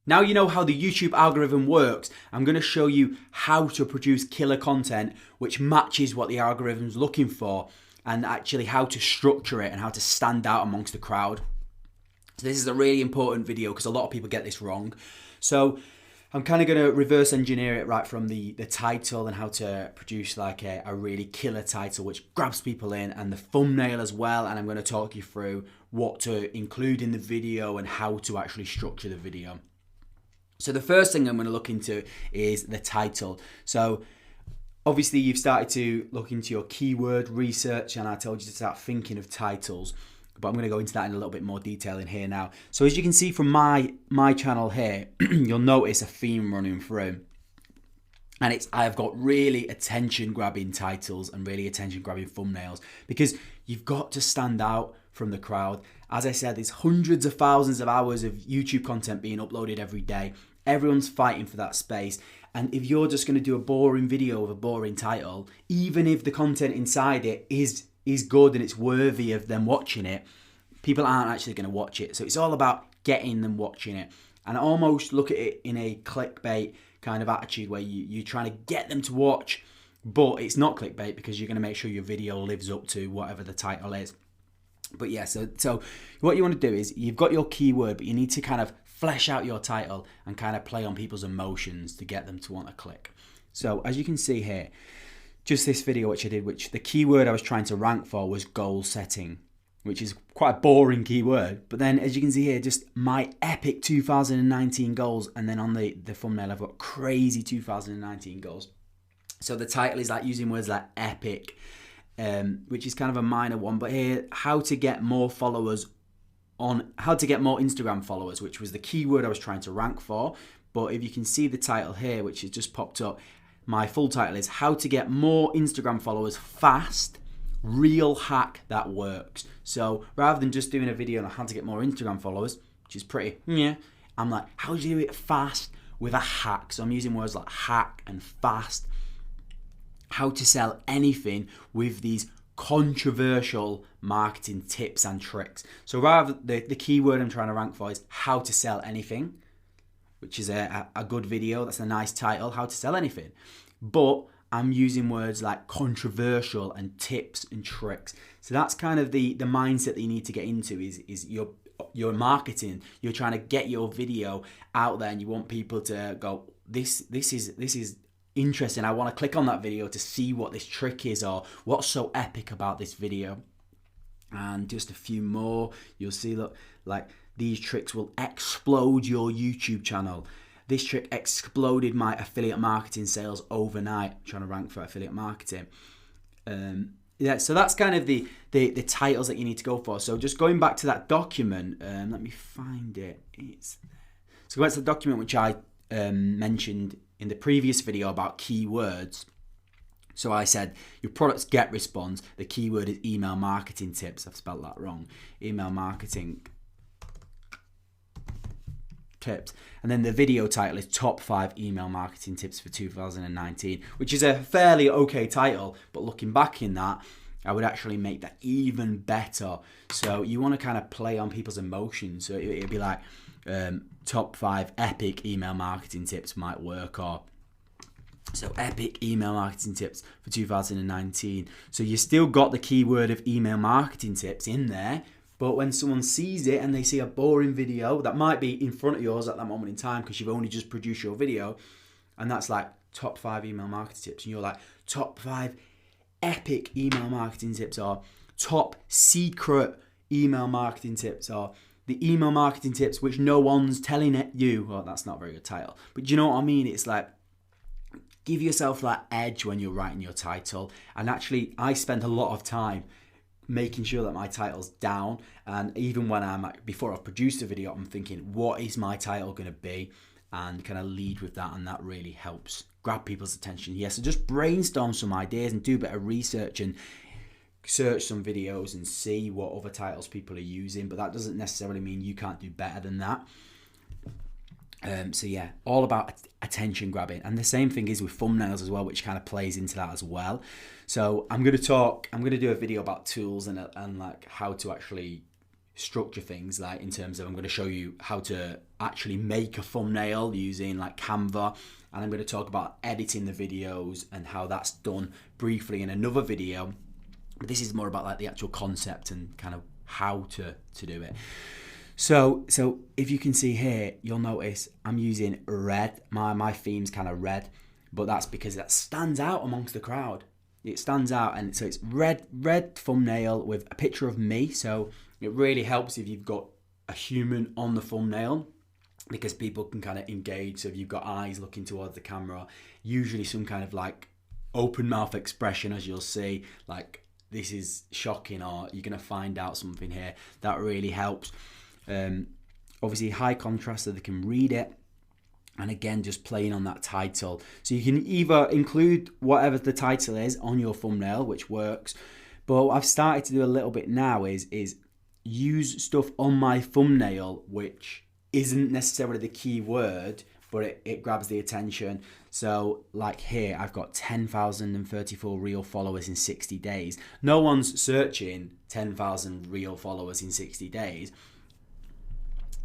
Now you know how the YouTube algorithm works, I'm going to show you how to produce killer content which matches what the algorithm's looking for, and actually how to structure it and how to stand out amongst the crowd. So this is a really important video because a lot of people get this wrong. So I'm kind of going to reverse engineer it right from the title and how to produce like a really killer title which grabs people in, and the thumbnail as well, and I'm going to talk you through what to include in the video and how to actually structure the video. So the first thing I'm going to look into is the title. So obviously you've started to look into your keyword research, and I told you to start thinking of titles, but I'm going to go into that in a little bit more detail in here now. So as you can see from my channel here, you'll notice a theme running through. And I've got really attention grabbing titles and really attention grabbing thumbnails, because you've got to stand out from the crowd. As I said, there's hundreds of thousands of hours of YouTube content being uploaded every day. Everyone's fighting for that space. And if you're just going to do a boring video with a boring title, even if the content inside it is good and it's worthy of them watching it, people aren't actually going to watch it. So it's all about getting them watching it. And I almost look at it in a clickbait kind of attitude where you're trying to get them to watch, but it's not clickbait because you're going to make sure your video lives up to whatever the title is. But yeah, so what you want to do is you've got your keyword, but you need to kind of flesh out your title and kind of play on people's emotions to get them to want to click. So as you can see here, just this video which I did, which the keyword I was trying to rank for was goal setting, which is quite a boring keyword. But then as you can see here, just my epic 2019 goals, and then on the thumbnail I've got crazy 2019 goals. So the title is like using words like epic, which is kind of a minor one, but here, how to get more Instagram followers, which was the keyword I was trying to rank for. But if you can see the title here, which has just popped up, my full title is how to get more Instagram followers fast, real hack that works. So rather than just doing a video on how to get more Instagram followers, which is pretty, I'm like, how do you do it fast with a hack? So I'm using words like hack and fast. How to sell anything with these controversial marketing tips and tricks. So rather, the keyword I'm trying to rank for is how to sell anything, which is a good video. That's a nice title, how to sell anything. But I'm using words like controversial and tips and tricks. So that's kind of the mindset that you need to get into is your marketing. You're trying to get your video out there and you want people to go, this is interesting. I want to click on that video to see what this trick is or what's so epic about this video. And just a few more, you'll see, look, like these tricks will explode your YouTube channel. This trick exploded my affiliate marketing sales overnight. I'm trying to rank for affiliate marketing. Yeah, so that's kind of the titles that you need to go for. So just going back to that document, let me find it. So that's the document which I mentioned in the previous video about keywords. So I said your products get response. The keyword is email marketing tips. I've spelled that wrong. Email marketing tips. And then the video title is top 5 email marketing tips for 2019, which is a fairly okay title. But looking back in that, I would actually make that even better. So you want to kind of play on people's emotions. So it'd be like top 5 epic email marketing tips might work, or so epic email marketing tips for 2019. So you still got the keyword of email marketing tips in there, but when someone sees it and they see a boring video that might be in front of yours at that moment in time because you've only just produced your video, and that's like top 5 email marketing tips, and you're like top 5 epic email marketing tips, or top secret email marketing tips, or the email marketing tips which no one's telling it you. Well, that's not a very good title, but do you know what I mean? It's like, give yourself that edge when you're writing your title. And actually, I spend a lot of time making sure that my title's down. And even when before I've produced a video, I'm thinking, what is my title going to be? And kind of lead with that. And that really helps grab people's attention. Yeah, so just brainstorm some ideas and do a bit of research and search some videos and see what other titles people are using. But that doesn't necessarily mean you can't do better than that. So yeah, all about attention grabbing. And the same thing is with thumbnails as well, which kind of plays into that as well. So I'm going to do a video about tools and like how to actually structure things, like in terms of I'm going to show you how to actually make a thumbnail using like Canva, and I'm going to talk about editing the videos and how that's done briefly in another video. But this is more about like the actual concept and kind of how to do it. So if you can see here, you'll notice I'm using red. My theme's kind of red, but that's because that stands out amongst the crowd. It stands out, and so it's red thumbnail with a picture of me. So it really helps if you've got a human on the thumbnail, because people can kind of engage. So if you've got eyes looking towards the camera, usually some kind of like open mouth expression, as you'll see, like this is shocking, or you're going to find out something here. That really helps. Obviously high contrast so they can read it. And again, just playing on that title. So you can either include whatever the title is on your thumbnail, which works. But what I've started to do a little bit now is use stuff on my thumbnail which isn't necessarily the key word, but it grabs the attention. So like here, I've got 10,034 real followers in 60 days. No one's searching 10,000 real followers in 60 days.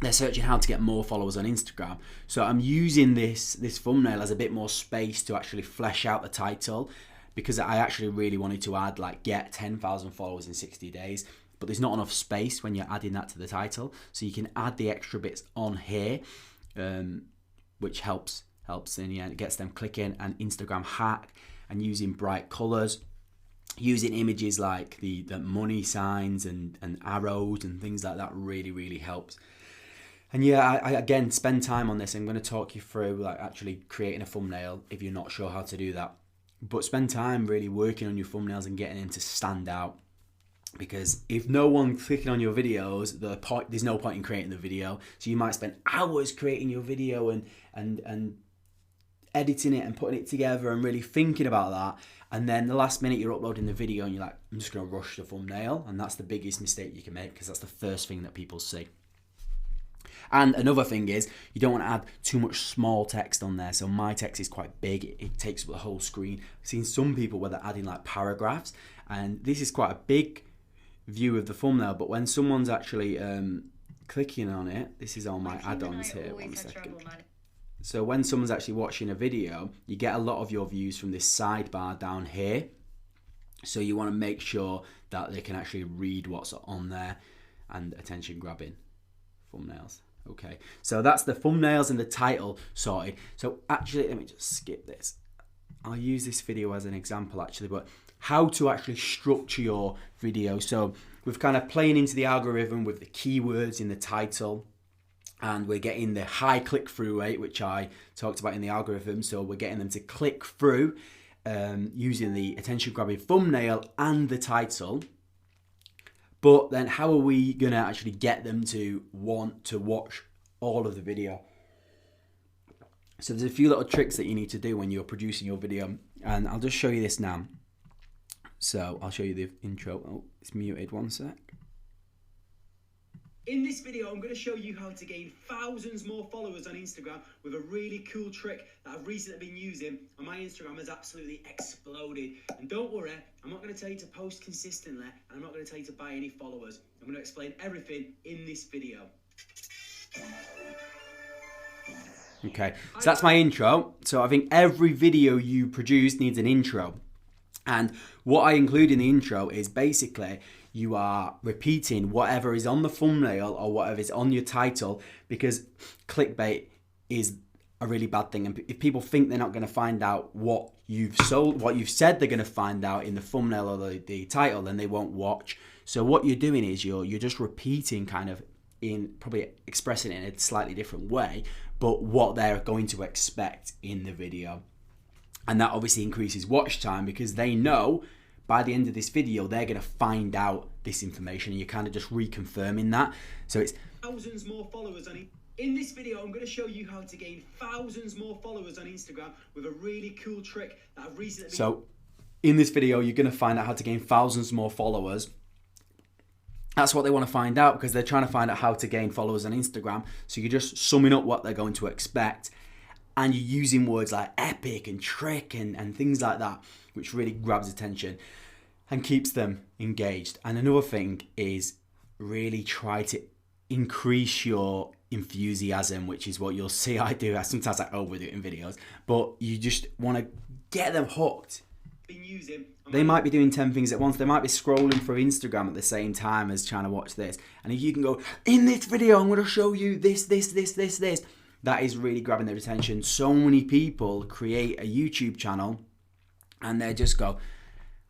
They're searching how to get more followers on Instagram. So I'm using this thumbnail as a bit more space to actually flesh out the title, because I actually really wanted to add like get 10,000 followers in 60 days, but there's not enough space when you're adding that to the title. So you can add the extra bits on here, which helps in the end. It gets them clicking. And Instagram hack, and using bright colors, using images like the money signs and arrows and things like that really helps. And yeah, I again spend time on this. I'm going to talk you through like actually creating a thumbnail if you're not sure how to do that. But spend time really working on your thumbnails and getting them to stand out. Because if no one's clicking on your videos, there's no point in creating the video. So you might spend hours creating your video and editing it and putting it together and really thinking about that. And then the last minute you're uploading the video and you're like, I'm just going to rush the thumbnail. And that's the biggest mistake you can make, because that's the first thing that people see. And another thing is, you don't want to add too much small text on there. So my text is quite big. It takes up the whole screen. I've seen some people where they're adding like paragraphs, and this is quite a big view of the thumbnail. But when someone's actually clicking on it, this is all my add-ons here. 1 second. So when someone's actually watching a video, you get a lot of your views from this sidebar down here. So you want to make sure that they can actually read what's on there, and attention grabbing thumbnails. Okay, so that's the thumbnails and the title sorted. So actually, let me just skip this. I'll use this video as an example actually, but how to actually structure your video. So we've kind of playing into the algorithm with the keywords in the title, and we're getting the high click-through rate, which I talked about in the algorithm. So we're getting them to click through using the attention-grabbing thumbnail and the title. But then how are we going to actually get them to want to watch all of the video? So there's a few little tricks that you need to do when you're producing your video, and I'll just show you this now. So I'll show you the intro. Oh, it's muted, 1 sec. In this video, I'm going to show you how to gain thousands more followers on Instagram with a really cool trick that I've recently been using, and my Instagram has absolutely exploded. And don't worry, I'm not going to tell you to post consistently, and I'm not going to tell you to buy any followers. I'm going to explain everything in this video. Okay, so that's my intro. So I think every video you produce needs an intro. And what I include in the intro is basically you are repeating whatever is on the thumbnail or whatever is on your title, because clickbait is a really bad thing. And if people think they're not going to find out what you've sold, what you've said they're going to find out in the thumbnail or the title, then they won't watch. So what you're doing is you're just repeating, kind of in probably expressing it in a slightly different way, but what they're going to expect in the video. And that obviously increases watch time, because they know by the end of this video they're going to find out this information, and you're kind of just reconfirming that. So it's thousands more followers on In this video, I'm going to show you how to gain thousands more followers on Instagram with a really cool trick that I've recently... So in this video, you're going to find out how to gain thousands more followers. That's what they want to find out, because they're trying to find out how to gain followers on Instagram. So you're just summing up what they're going to expect, and you're using words like epic and trick and things like that, which really grabs attention and keeps them engaged. And another thing is really try to increase your enthusiasm, which is what you'll see I do. Sometimes I overdo it in videos, but you just want to get them hooked. They might be doing 10 things at once. They might be scrolling through Instagram at the same time as trying to watch this. And if you can go, in this video, I'm going to show you this, that is really grabbing their attention. So many people create a YouTube channel and they just go,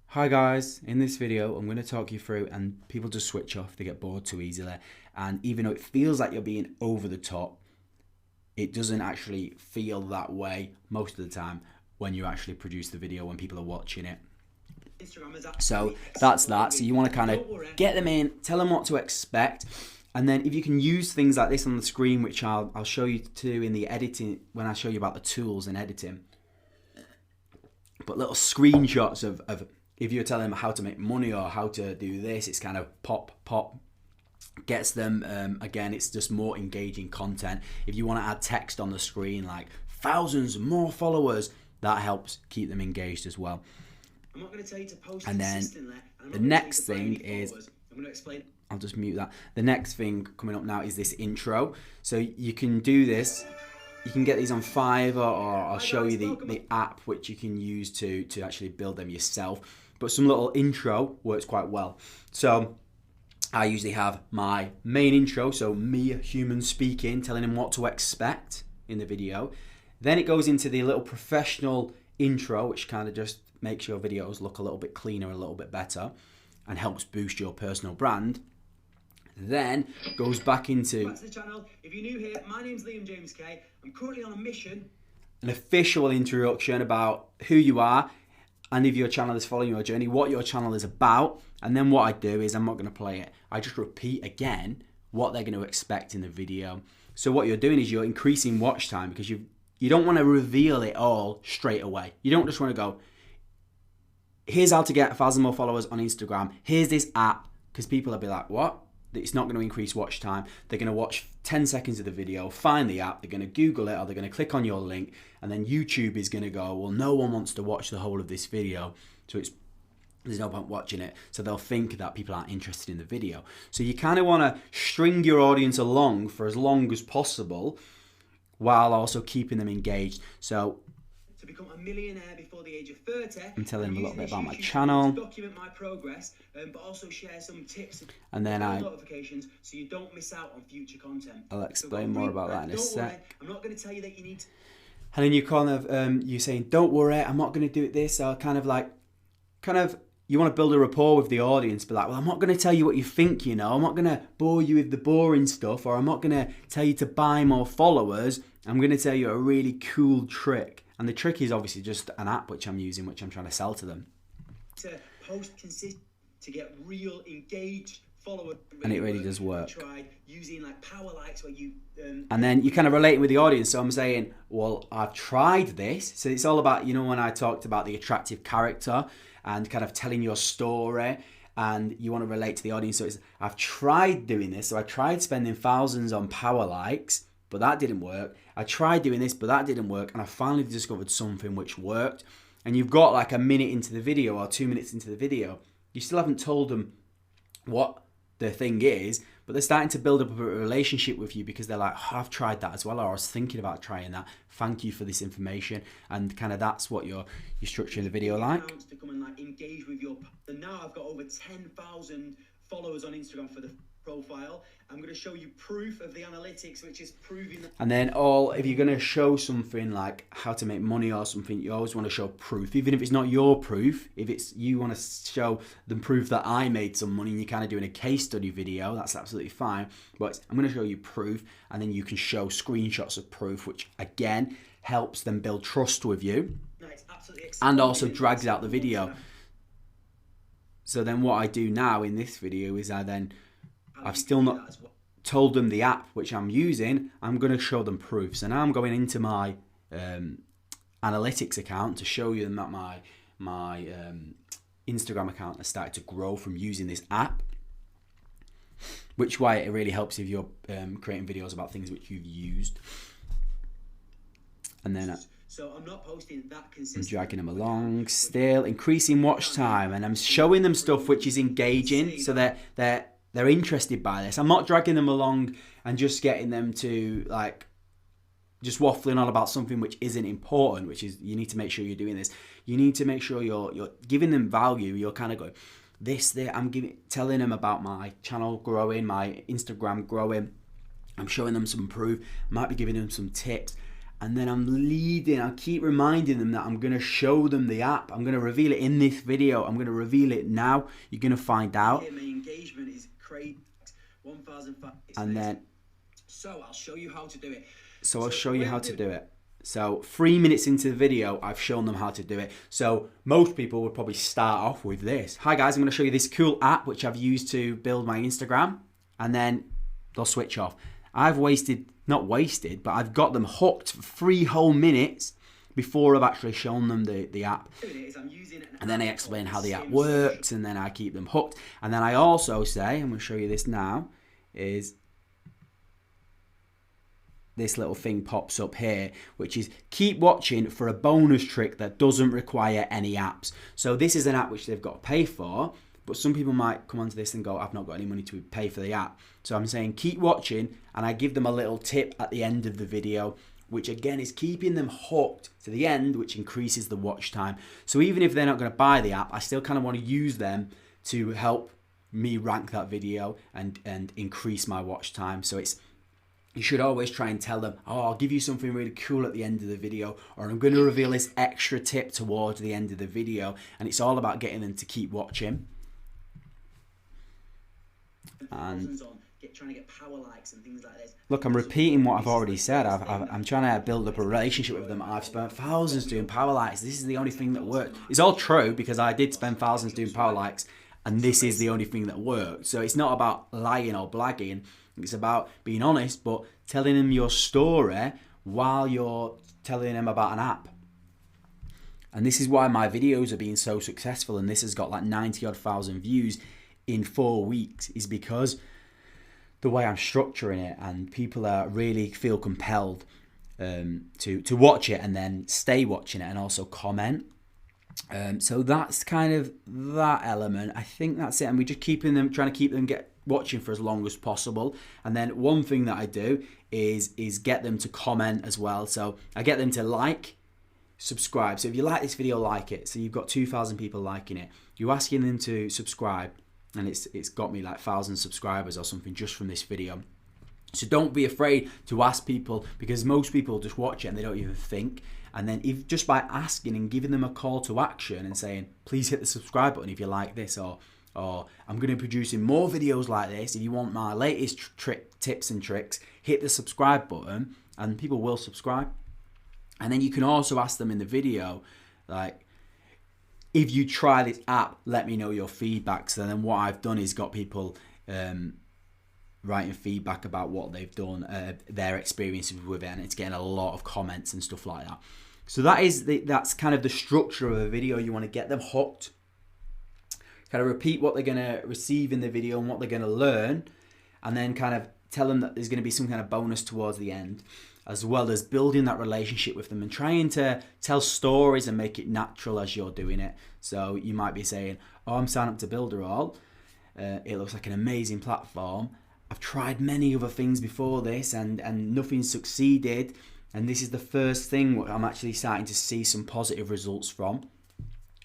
hi guys, in this video, I'm going to talk you through, and people just switch off. They get bored too easily. And even though it feels like you're being over the top, it doesn't actually feel that way most of the time when you actually produce the video, when people are watching it. So that's that. So you want to kind of get them in, tell them what to expect. And then if you can use things like this on the screen, which I'll show you too in the editing, when I show you about the tools in editing. But little screenshots of if you're telling them how to make money or how to do this, it's kind of pop, gets them, again, it's just more engaging content. If you want to add text on the screen, like thousands more followers, that helps keep them engaged as well. I'm not going to tell you to post and then and the next thing is, I'm going to explain. I'll just mute that. The next thing coming up now is this intro. So you can do this. You can get these on Fiverr, or I'll show you the app which you can use to actually build them yourself. But some little intro works quite well. So I usually have my main intro, so me, human speaking, telling them what to expect in the video. Then it goes into the little professional intro, which kind of just makes your videos look a little bit cleaner, a little bit better, and helps boost your personal brand. Then goes back into the channel. If you're new here, my name's Liam James Kay. I'm currently on a mission. An official introduction about who you are, and if your channel is following your journey, what your channel is about. And then what I do is, I'm not going to play it, I just repeat again what they're going to expect in the video. So what you're doing is you're increasing watch time, because you don't want to reveal it all straight away. You don't just want to go, here's how to get 1,000 more followers on Instagram, here's this app, because people will be like, what? It's not going to increase watch time. They're going to watch 10 seconds of the video, find the app, they're going to Google it, or they're going to click on your link, and then YouTube is going to go, well, no one wants to watch the whole of this video, so there's no point watching it. So they'll think that people aren't interested in the video. So you kind of want to string your audience along for as long as possible, while also keeping them engaged. So to become a millionaire before the age of 30. I'm telling them a little bit about my channel. To document my progress, but also share some tips and then notifications so you don't miss out on future content. I'll explain more about that in a sec. I'm not going to tell you that you need to. And then you kind of you saying, don't worry, I'm not going to do it this, or kind of you want to build a rapport with the audience, be like, well, I'm not going to tell you what you think, I'm not going to bore you with the boring stuff, or I'm not going to tell you to buy more followers. I'm going to tell you a really cool trick. And the trick is obviously just an app which I'm using, which I'm trying to sell to them. To post consistent, to get real engaged followers. And it really does work. Tried using like power likes where you. And then you kind of relate with the audience. So I'm saying, well, I've tried this. So it's all about, when I talked about the attractive character and kind of telling your story, and you want to relate to the audience. So I've tried doing this. So I tried spending thousands on power likes, but that didn't work. I tried doing this, but that didn't work. And I finally discovered something which worked. And you've got like a minute into the video or 2 minutes into the video. You still haven't told them what the thing is, but they're starting to build up a relationship with you, because they're like, oh, I've tried that as well, or I was thinking about trying that. Thank you for this information. And kind of that's what you're structuring the video like. To come and like engage with your. And now I've got over 10,000 followers on Instagram for the profile. I'm going to show you proof of the analytics, which is proving that. And then if you're going to show something like how to make money or something, you always want to show proof, even if it's not your proof. If it's you want to show them proof that I made some money, and you're kind of doing a case study video, that's absolutely fine. But I'm going to show you proof, and then you can show screenshots of proof, which again helps them build trust with you, and also drags out the video. So then what I do now in this video is I've still not told them the app which I'm using. I'm going to show them proof. So now I'm going into my analytics account to show you that my Instagram account has started to grow from using this app. Which way it really helps if you're creating videos about things which you've used. And then so I'm not posting that I'm consistently. dragging them along, still increasing watch time, and I'm showing them stuff which is engaging, so they're they're interested by this. I'm not dragging them along and just getting them to like just waffling on about something which isn't important, which is you need to make sure you're doing this. You need to make sure you're giving them value. You're kind of going, telling them about my channel growing, my Instagram growing. I'm showing them some proof. Might be giving them some tips. And then I keep reminding them that I'm going to show them the app. I'm going to reveal it in this video. I'm going to reveal it now. You're going to find out. My engagement is crazy. 1,005. And then... So I'll show you how to do it. So I'll show you how to do it. So 3 minutes into the video, I've shown them how to do it. So most people would probably start off with this. Hi guys, I'm going to show you this cool app which I've used to build my Instagram. And then they'll switch off. I've not wasted, but I've got them hooked for 3 whole minutes before I've actually shown them the app. And then I explain how the app works, and then I keep them hooked. And then I also say, I'm going to show you this now, is this little thing pops up here, which is keep watching for a bonus trick that doesn't require any apps. So this is an app which they've got to pay for, but some people might come onto this and go, I've not got any money to pay for the app. So I'm saying keep watching, and I give them a little tip at the end of the video, which again is keeping them hooked to the end, which increases the watch time. So even if they're not going to buy the app, I still kind of want to use them to help me rank that video and increase my watch time. So you should always try and tell them, oh, I'll give you something really cool at the end of the video, or I'm going to reveal this extra tip towards the end of the video. And it's all about getting them to keep watching. And trying to get power likes and things like this. Look, I'm repeating what I've already said. I'm trying to build up a relationship with them. I've spent thousands doing power likes. This is the only thing that worked. It's all true because I did spend thousands doing power likes, and this is the only thing that worked. So it's not about lying or blagging. It's about being honest, but telling them your story while you're telling them about an app. And this is why my videos are being so successful, and this has got like 90-odd thousand views in 4 weeks, is because the way I'm structuring it, and people really feel compelled to watch it and then stay watching it and also comment. So that's kind of that element. I think that's it. And we're just trying to keep them watching for as long as possible. And then one thing that I do is get them to comment as well. So I get them to like, subscribe. So if you like this video, like it. So you've got 2,000 people liking it. You're asking them to subscribe. And it's got me like 1,000 subscribers or something just from this video. So don't be afraid to ask people, because most people just watch it and they don't even think. And then if just by asking and giving them a call to action and saying, please hit the subscribe button if you like this, or I'm going to be producing more videos like this. If you want my latest tips and tricks, hit the subscribe button, and people will subscribe. And then you can also ask them in the video, like, if you try this app, let me know your feedback. So then what I've done is got people writing feedback about what they've done, their experiences with it, and it's getting a lot of comments and stuff like that. So that's kind of the structure of a video. You want to get them hooked, kind of repeat what they're going to receive in the video and what they're going to learn, and then kind of tell them that there's going to be some kind of bonus towards the end, as well as building that relationship with them and trying to tell stories and make it natural as you're doing it. So you might be saying, oh, I'm signed up to Builderall. It looks like an amazing platform. I've tried many other things before this and nothing succeeded. And this is the first thing I'm actually starting to see some positive results from.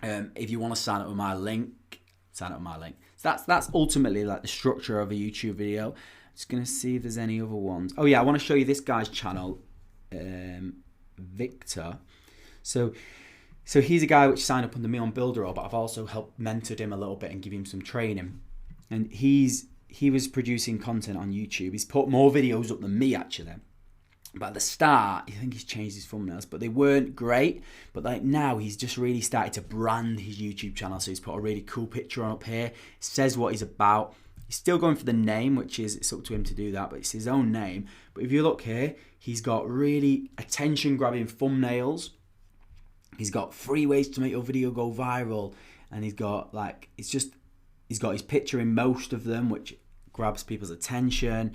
If you want to sign up with my link, sign up with my link. So that's ultimately like the structure of a YouTube video. Just going to see if there's any other ones. Oh yeah, I want to show you this guy's channel, Victor. So he's a guy which signed up under me on Builderall, but I've also helped mentored him a little bit and give him some training. And he was producing content on YouTube. He's put more videos up than me actually. But at the start, I think he's changed his thumbnails, but they weren't great. But like now, he's just really started to brand his YouTube channel. So he's put a really cool picture on up here. It says what he's about. He's still going for the name, which is, it's up to him to do that, but it's his own name. But if you look here, he's got really attention-grabbing thumbnails. He's got 3 ways to make your video go viral. And he's got he's got his picture in most of them, which grabs people's attention.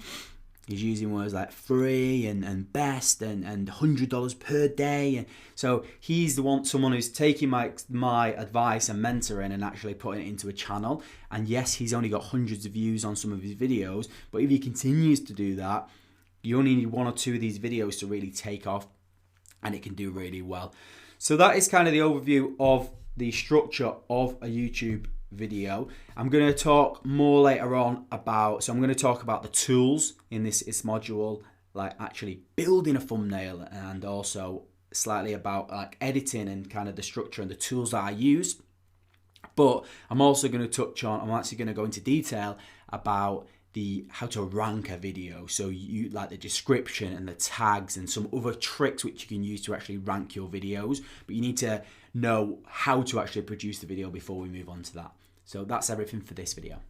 He's using words like free and best and $100 per day. And so he's someone who's taking my advice and mentoring and actually putting it into a channel. And yes, he's only got hundreds of views on some of his videos, but if he continues to do that, you only need 1 or 2 of these videos to really take off, and it can do really well. So that is kind of the overview of the structure of a YouTube video. I'm going to talk more later on about, so I'm going to talk about the tools in this module, like actually building a thumbnail, and also slightly about like editing and kind of the structure and the tools that I use. But I'm also going to I'm actually going to go into detail about how to rank a video. So you like the description and the tags and some other tricks which you can use to actually rank your videos. But you need to know how to actually produce the video before we move on to that. So that's everything for this video.